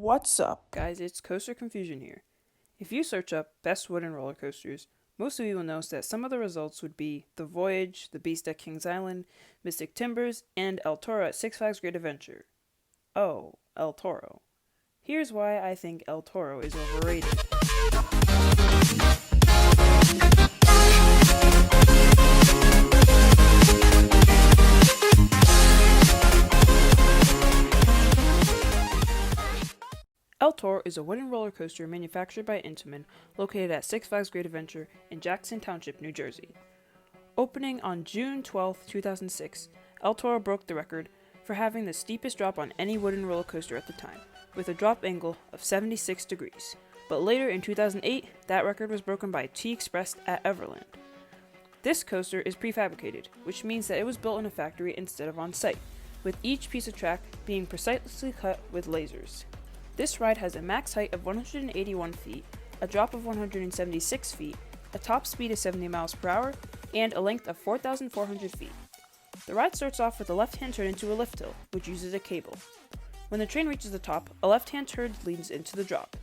What's up, guys? It's Coaster Confusion here. If you search up best wooden roller coasters, most of you will notice that some of the results would be the Voyage, the Beast at Kings Island, Mystic Timbers, and El Toro at Six Flags Great Adventure. Oh, El Toro. Here's why I think El Toro is overrated. El Toro is a wooden roller coaster manufactured by Intamin, located at Six Flags Great Adventure in Jackson Township, New Jersey. Opening on June 12, 2006, El Toro broke the record for having the steepest drop on any wooden roller coaster at the time, with a drop angle of 76 degrees. But later in 2008, that record was broken by T-Express at Everland. This coaster is prefabricated, which means that it was built in a factory instead of on site, with each piece of track being precisely cut with lasers. This ride has a max height of 181 feet, a drop of 176 feet, a top speed of 70 miles per hour, and a length of 4,400 feet. The ride starts off with a left-hand turn into a lift hill, which uses a cable. When the train reaches the top, a left-hand turn leads into the drop.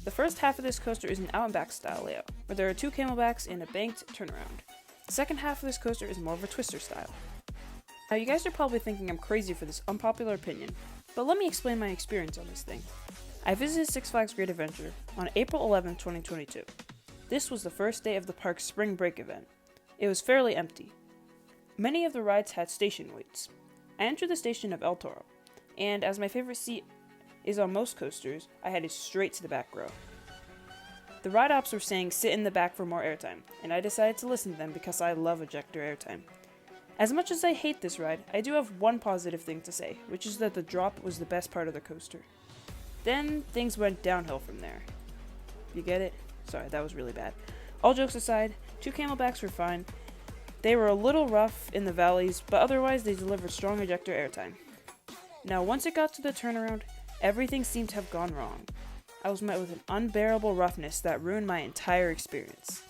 The first half of this coaster is an out and back style layout, where there are two camelbacks and a banked turnaround. The second half of this coaster is more of a twister style. Now you guys are probably thinking I'm crazy for this unpopular opinion, but let me explain my experience on this thing. I visited Six Flags Great Adventure on April 11, 2022. This was the first day of the park's spring break event. It was fairly empty. Many of the rides had station waits. I entered the station of El Toro, and as my favorite seat is on most coasters, I headed straight to the back row. The ride ops were saying sit in the back for more airtime, and I decided to listen to them because I love ejector airtime. As much as I hate this ride, I do have one positive thing to say, which is that the drop was the best part of the coaster. Then things went downhill from there. You get it? Sorry, that was really bad. All jokes aside, two camelbacks were fine. They were a little rough in the valleys, but otherwise they delivered strong ejector airtime. Now once it got to the turnaround, everything seemed to have gone wrong. I was met with an unbearable roughness that ruined my entire experience.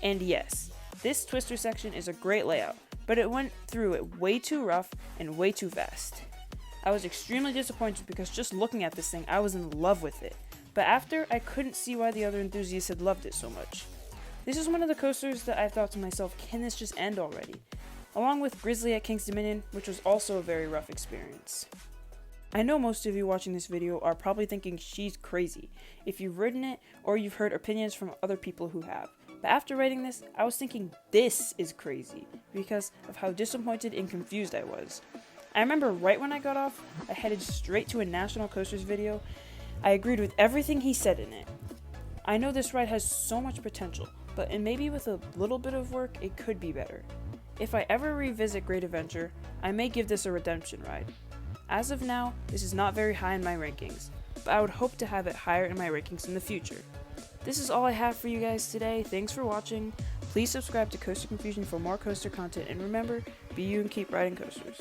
And yes, this twister section is a great layout, but it went through it way too rough and way too fast. I was extremely disappointed because just looking at this thing, I was in love with it. But after, I couldn't see why the other enthusiasts had loved it so much. This is one of the coasters that I thought to myself, can this just end already? Along with Grizzly at King's Dominion, which was also a very rough experience. I know most of you watching this video are probably thinking she's crazy, if you've ridden it or you've heard opinions from other people who have. But after writing this, I was thinking this is crazy because of how disappointed and confused I was. I remember right when I got off, I headed straight to a National Coasters video. I agreed with everything he said in it. I know this ride has so much potential, but maybe with a little bit of work, it could be better. If I ever revisit Great Adventure, I may give this a redemption ride. As of now, this is not very high in my rankings, but I would hope to have it higher in my rankings in the future. This is all I have for you guys today. Thanks for watching. Please subscribe to Coaster Confusion for more coaster content, and remember, be you and keep riding coasters.